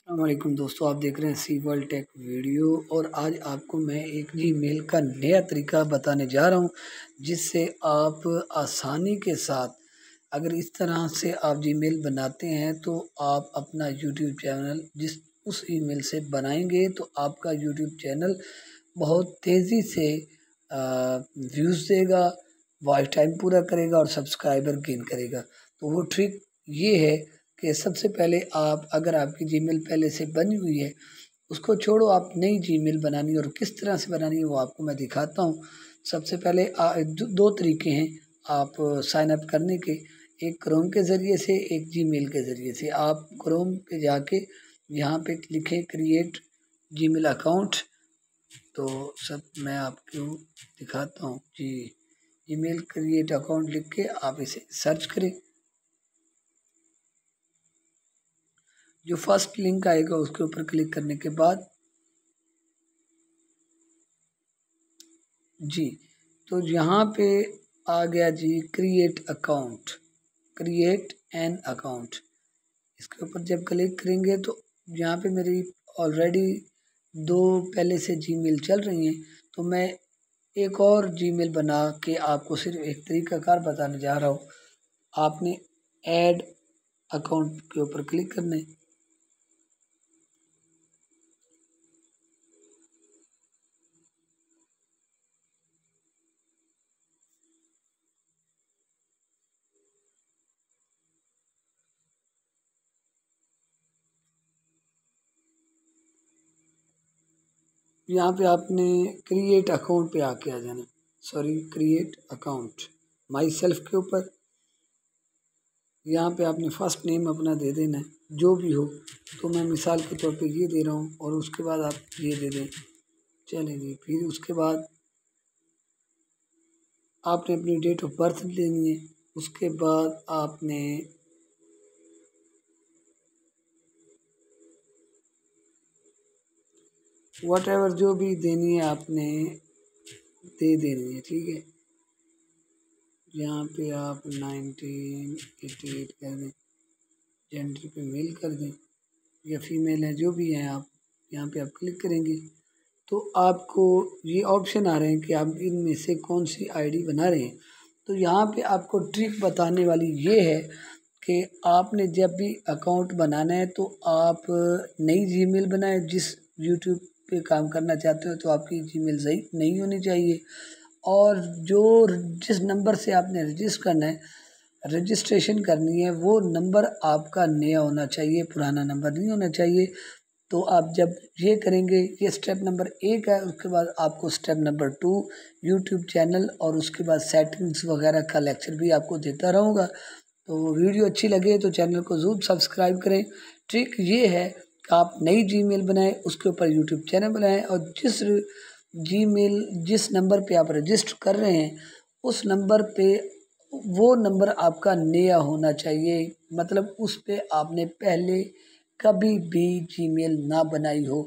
अस्सलामुअलैकुम दोस्तों, आप देख रहे हैं सी वर्ल्ड टेक वीडियो। और आज आपको मैं एक जीमेल का नया तरीका बताने जा रहा हूं, जिससे आप आसानी के साथ अगर इस तरह से आप जीमेल बनाते हैं तो आप अपना यूट्यूब चैनल उस ईमेल से बनाएंगे तो आपका यूट्यूब चैनल बहुत तेज़ी से व्यूज़ देगा, वॉच टाइम पूरा करेगा और सब्सक्राइबर गेन करेगा। तो वो ट्रिक ये है कि सबसे पहले आप, अगर आपकी जीमेल पहले से बनी हुई है, उसको छोड़ो, आप नई जीमेल बनानी है। और किस तरह से बनानी है वो आपको मैं दिखाता हूँ। सबसे पहले दो तरीके हैं आप साइन अप करने के, एक क्रोम के ज़रिए से, एक जीमेल के ज़रिए से। आप क्रोम पे जाके यहाँ पे लिखें क्रिएट जीमेल अकाउंट, तो सब मैं आपको दिखाता हूँ जी। ईमेल क्रिएट अकाउंट लिख के आप इसे सर्च करें। जो फर्स्ट लिंक आएगा उसके ऊपर क्लिक करने के बाद जी, तो यहाँ पे आ गया जी create account, create an account. इसके ऊपर जब क्लिक करेंगे तो यहाँ पे मेरी ऑलरेडी दो पहले से जीमेल चल रही हैं, तो मैं एक और जीमेल बना के आपको सिर्फ एक तरीकाकार बताने जा रहा हूँ। आपने ऐड अकाउंट के ऊपर क्लिक करना है। यहाँ पे आपने क्रिएट अकाउंट पे आके आ जाना, sorry create account my self के ऊपर। यहाँ पे आपने फर्स्ट नेम अपना दे देना है, जो भी हो। तो मैं मिसाल के तौर पे ये दे रहा हूँ, और उसके बाद आप ये दे दें, चलेंगे। फिर उसके बाद आपने अपनी डेट ऑफ बर्थ देनी है। उसके बाद आपने वट एवर जो भी देनी है आपने दे देनी है, ठीक है। यहाँ पे आप 1988 कर दें, जेंडर पे मेल कर दें या फीमेल है, जो भी हैं आप। यहाँ पे आप क्लिक करेंगे तो आपको ये ऑप्शन आ रहे हैं कि आप इनमें से कौन सी आईडी बना रहे हैं। तो यहाँ पे आपको ट्रिक बताने वाली ये है कि आपने जब भी अकाउंट बनाना है तो आप नई जीमेल बनाएं। जिस यूट्यूब पे काम करना चाहते हो तो आपकी जीमेल सही नहीं होनी चाहिए, और जिस नंबर से आपने रजिस्टर करना है, रजिस्ट्रेशन करनी है, वो नंबर आपका नया होना चाहिए, पुराना नंबर नहीं होना चाहिए। तो आप जब ये करेंगे, ये स्टेप नंबर 1 है। उसके बाद आपको स्टेप नंबर 2 यूट्यूब चैनल और उसके बाद सेटिंग्स वगैरह का लेक्चर भी आपको देता रहूँगा। तो वीडियो अच्छी लगे तो चैनल को ज़रूर सब्सक्राइब करें। ट्रिक ये है कि आप नई जीमेल बनाएं, उसके ऊपर यूट्यूब चैनल बनाएं, और जिस नंबर पे आप रजिस्टर कर रहे हैं उस नंबर पे वो नंबर आपका नया होना चाहिए। मतलब उस पे आपने पहले कभी भी जीमेल ना बनाई हो।